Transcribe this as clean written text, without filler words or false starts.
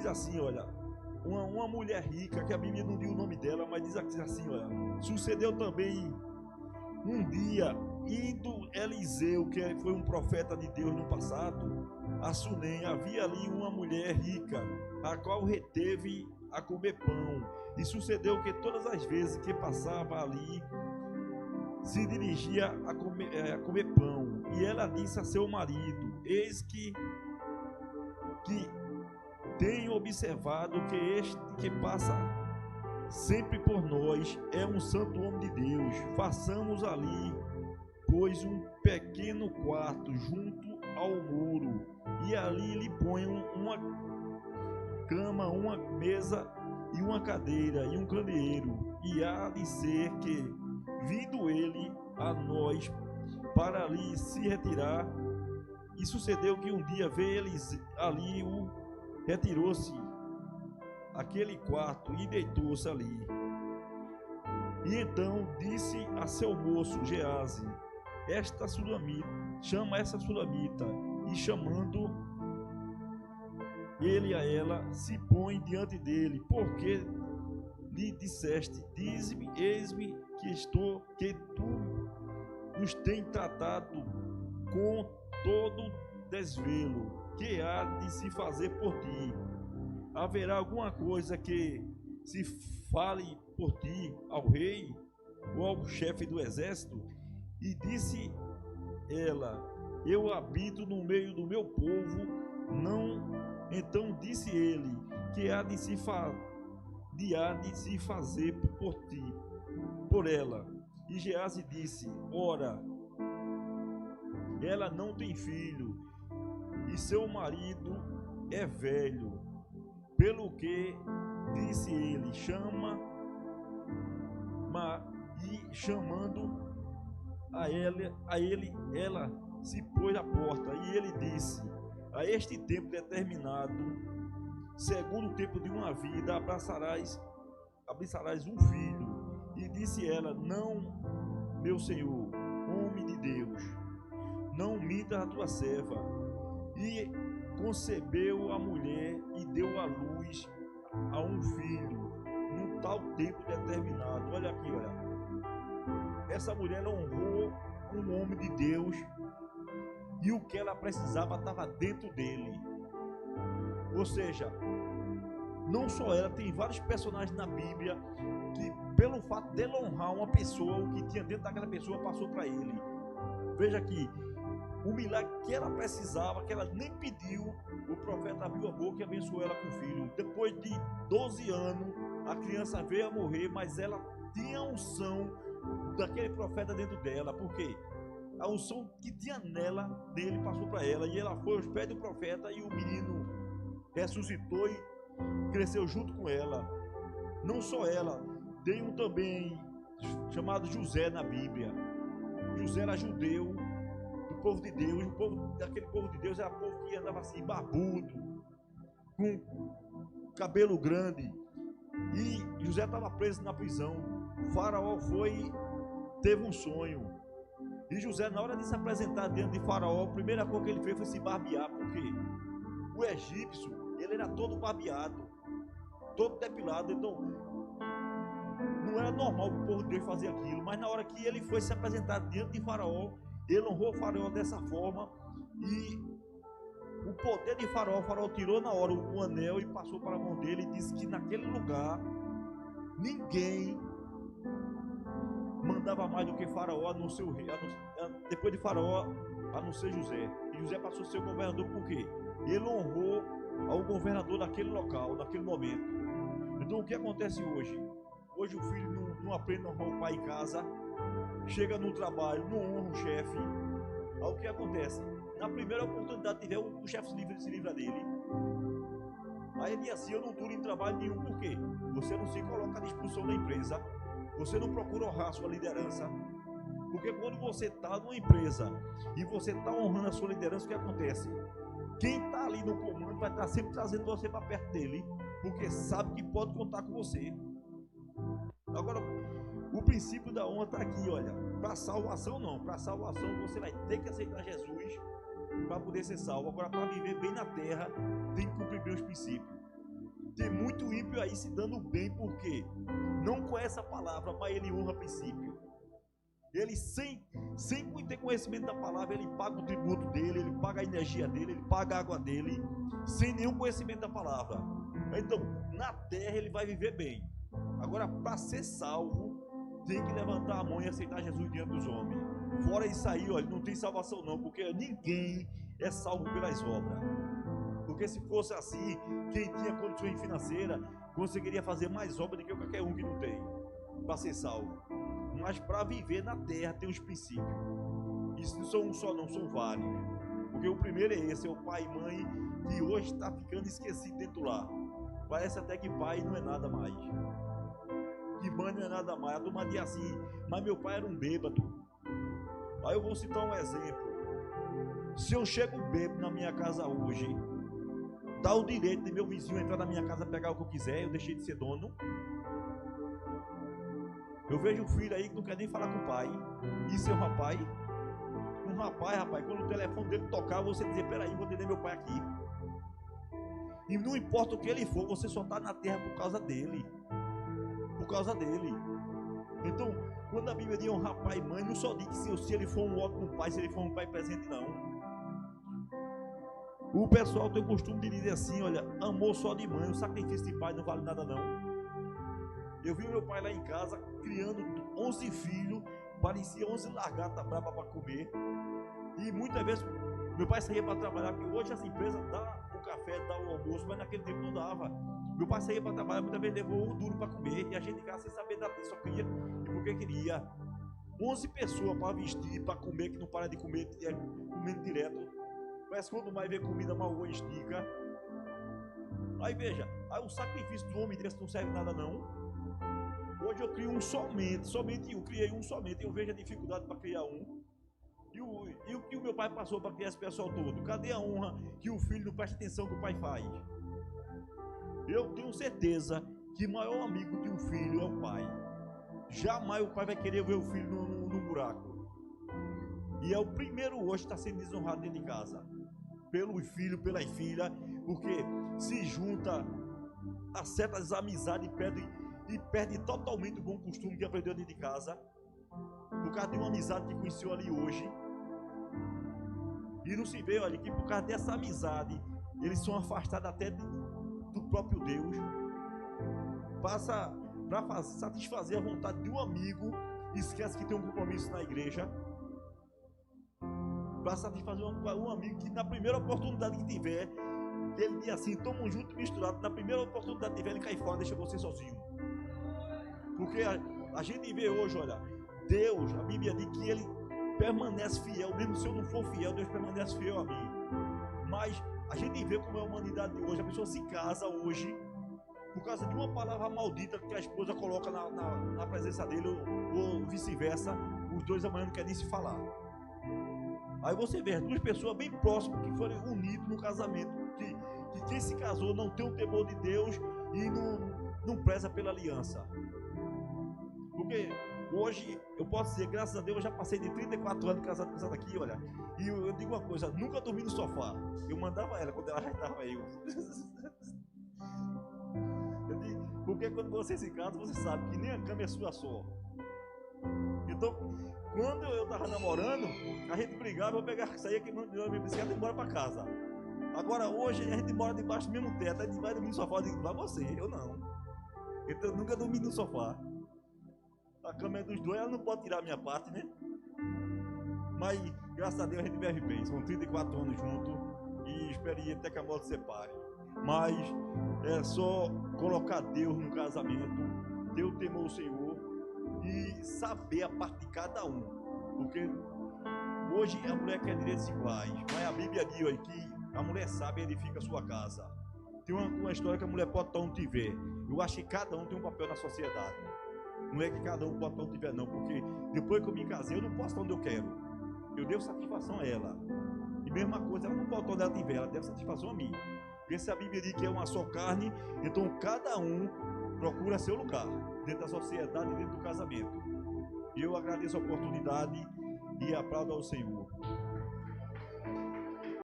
diz assim, olha, uma mulher rica, que a Bíblia não diz o nome dela, mas diz assim, olha, sucedeu também um dia, indo Eliseu, que foi um profeta de Deus no passado, a Sunem, havia ali uma mulher rica, a qual reteve a comer pão. E sucedeu que todas as vezes que passava ali, se dirigia a comer pão. E ela disse a seu marido: eis que tenho observado que este que passa sempre por nós é um santo homem de Deus. Façamos ali, pois, um pequeno quarto junto ao muro, e ali lhe ponham uma cama, uma mesa e uma cadeira e um candeeiro. E há de ser que, vindo ele a nós para ali se retirar, e sucedeu que um dia veio eles ali, retirou-se aquele quarto e deitou-se ali. E então disse a seu moço Geazi: esta sulamita, chama essa sulamita. E chamando ele a ela, se põe diante dele, porque lhe disseste: dize-me, eis-me que tu nos tem tratado com todo desvelo, que há de se fazer por ti? Haverá alguma coisa que se fale por ti ao rei ou ao chefe do exército? E disse ela: eu habito no meio do meu povo, não. Então disse ele: que há de se fazer por ti, por ela? E Geazi disse: ora, ela não tem filho, e seu marido é velho. Pelo que disse ele: e chamando a ele, ela se pôs à porta. E ele disse: a este tempo determinado, segundo o tempo de uma vida, abraçarás um filho. E disse ela: não, meu senhor, homem de Deus, não minta a tua serva. E concebeu a mulher e deu à luz a um filho, num tal tempo determinado. Olha aqui, olha. Essa mulher honrou um homem de Deus, e o que ela precisava estava dentro dele. Ou seja, não só ela, tem vários personagens na Bíblia que, pelo fato de ela honrar uma pessoa, o que tinha dentro daquela pessoa passou para ele. Veja aqui, o milagre que ela precisava, que ela nem pediu, o profeta abriu a boca e abençoou ela com o filho. Depois de 12 anos, a criança veio a morrer, mas ela tinha a unção daquele profeta dentro dela. Por quê? A unção que tinha nele passou para ela, e ela foi aos pés do profeta, e o menino ressuscitou e cresceu junto com ela. Não só ela, tem um também chamado José na Bíblia. José era judeu, do povo de Deus. Daquele povo de Deus era o povo que andava assim, barbudo, com cabelo grande. E José estava preso na prisão. O faraó teve um sonho. E José, na hora de se apresentar diante de Faraó, a primeira coisa que ele fez foi se barbear. Porque o egípcio, ele era todo barbeado, todo depilado. Então não era normal o povo de Deus fazer aquilo. Mas na hora que ele foi se apresentar diante de Faraó, ele honrou o Faraó dessa forma. E o poder de Faraó, o Faraó tirou na hora o anel e passou para a mão dele, e disse que naquele lugar ninguém mandava mais do que Faraó, a não ser o rei, depois de Faraó, a não ser José. E José passou a ser o governador. Por quê? Ele honrou ao governador daquele local, daquele momento. Então o que acontece hoje? Hoje o filho não aprende a honrar o pai em casa, chega no trabalho, não honra o chefe. Aí o que acontece? Na primeira oportunidade que tiver, o chefe se livra dele. Aí ele diz assim: eu não duro em trabalho nenhum. Por quê? Você não se coloca à disposição da empresa, você não procura honrar a sua liderança. Porque quando você está numa empresa e você está honrando a sua liderança, o que acontece? Quem está ali no comando vai estar sempre trazendo você para perto dele, porque sabe que pode contar com você. Agora, o princípio da honra está aqui, olha. Para salvação não, para salvação você vai ter que aceitar Jesus para poder ser salvo. Agora, para viver bem na terra, tem que cumprir bem os princípios. Tem muito ímpio aí se dando bem, porque não conhece a palavra, mas ele honra princípio. Ele sem ter conhecimento da palavra, ele paga o tributo dele, ele paga a energia dele, ele paga a água dele, sem nenhum conhecimento da palavra. Então, na terra ele vai viver bem. Agora, para ser salvo, tem que levantar a mão e aceitar Jesus diante dos homens. Fora isso aí, olha, não tem salvação não, porque ninguém é salvo pelas obras. Porque se fosse assim, quem tinha condições financeiras conseguiria fazer mais obras do que qualquer um que não tem, para ser salvo. Mas para viver na terra tem os princípios. Isso não são um só não, são vários. Porque o primeiro é esse, é o pai e mãe, que hoje está ficando esquecido dentro lá. Parece até que pai não é nada mais. Que mãe não é nada mais. A turma diz assim, mas meu pai era um bêbado. Aí eu vou citar um exemplo. Se eu chego bêbado na minha casa hoje, dá o direito de meu vizinho entrar na minha casa, pegar o que eu quiser, eu deixei de ser dono. Eu vejo um filho aí que não quer nem falar com o pai. Isso é um rapaz. Um rapaz, quando o telefone dele tocar, você dizer, peraí, vou atender meu pai aqui. E não importa o que ele for, você só está na terra por causa dele. Por causa dele. Então, quando a Bíblia diz honrar pai e mãe, não só diz que se ele for um ótimo pai, se ele for um pai presente, não. O pessoal tem o costume de dizer assim, olha, amor só de mãe, o sacrifício de pai não vale nada não. Eu vi meu pai lá em casa, criando 11 filhos, parecia 11 lagartas bravas para comer. E muitas vezes, meu pai saía para trabalhar, porque hoje as empresas dão o café, dão o almoço, mas naquele tempo não dava. Meu pai saía para trabalhar, muitas vezes levou um duro para comer, e a gente em casa sem saber da só queria, e porque queria. 11 pessoas para vestir, para comer, que não para de comer, comendo direto. Mas quando mais vê comida, mal ou estica. Aí veja, aí o sacrifício do homem desse não serve nada não. Hoje eu crio um somente eu criei um somente, eu vejo a dificuldade para criar um. E o que o meu pai passou para criar esse pessoal todo? Cadê a honra que o filho não presta atenção que o pai faz? Eu tenho certeza que o maior amigo de um filho é o pai. Jamais o pai vai querer ver o filho no buraco. E é o primeiro hoje que está sendo desonrado dentro de casa. Pelo filho, pelas filhas, porque se junta a certas amizades e perde totalmente o bom costume que aprendeu dentro de casa. Por causa de uma amizade que conheceu ali hoje. E não se vê, olha, que por causa dessa amizade, eles são afastados até do próprio Deus. Passa para satisfazer a vontade de um amigo, esquece que tem um compromisso na igreja. Para satisfazer um amigo que na primeira oportunidade que tiver, ele diz assim, tamo junto e misturado, na primeira oportunidade que tiver, ele cai fora, deixa você sozinho. Porque a gente vê hoje, olha, Deus, a Bíblia diz que ele permanece fiel, mesmo se eu não for fiel, Deus permanece fiel a mim. Mas a gente vê como é a humanidade de hoje, a pessoa se casa hoje por causa de uma palavra maldita que a esposa coloca na presença dele, ou vice-versa, os dois amanhã não querem nem se falar. Aí você vê as duas pessoas bem próximas que foram unidas no casamento, que quem se casou não tem o temor de Deus e não preza pela aliança. Porque hoje, eu posso dizer, graças a Deus, eu já passei de 34 anos casado com essa daqui, olha. E eu digo uma coisa, nunca dormi no sofá. Eu mandava ela quando ela já estava aí. Porque quando você se casa, você sabe que nem a cama é sua só. Então, quando eu estava namorando, a gente brigava, eu pegava, saía queimando de minha bicicleta e ia embora para casa. Agora, hoje, a gente mora debaixo do mesmo teto, a gente vai dormir no sofá, eu digo, vai você, eu não. Então, eu nunca dormi no sofá. A cama é dos dois, ela não pode tirar a minha parte, né? Mas, graças a Deus, a gente vive bem. São 34 anos juntos e experiente até que a morte separe. Mas é só colocar Deus no casamento, ter o temor ao Senhor e saber a parte de cada um. Porque hoje a mulher quer direitos iguais, mas a Bíblia diz aí que a mulher sabe edifica a sua casa. Tem uma história que a mulher pode estar onde tiver. Eu acho que cada um tem um papel na sociedade. Não é que cada um pode estar onde tiver, não, porque depois que eu me casei, eu não posso estar onde eu quero. Eu devo satisfação a ela. E mesma coisa, ela não pode estar onde ela estiver, ela deve satisfação a mim. Porque se a Bíblia diz que é uma só carne, então cada um procura seu lugar dentro da sociedade e dentro do casamento. E eu agradeço a oportunidade e aplaudo ao Senhor.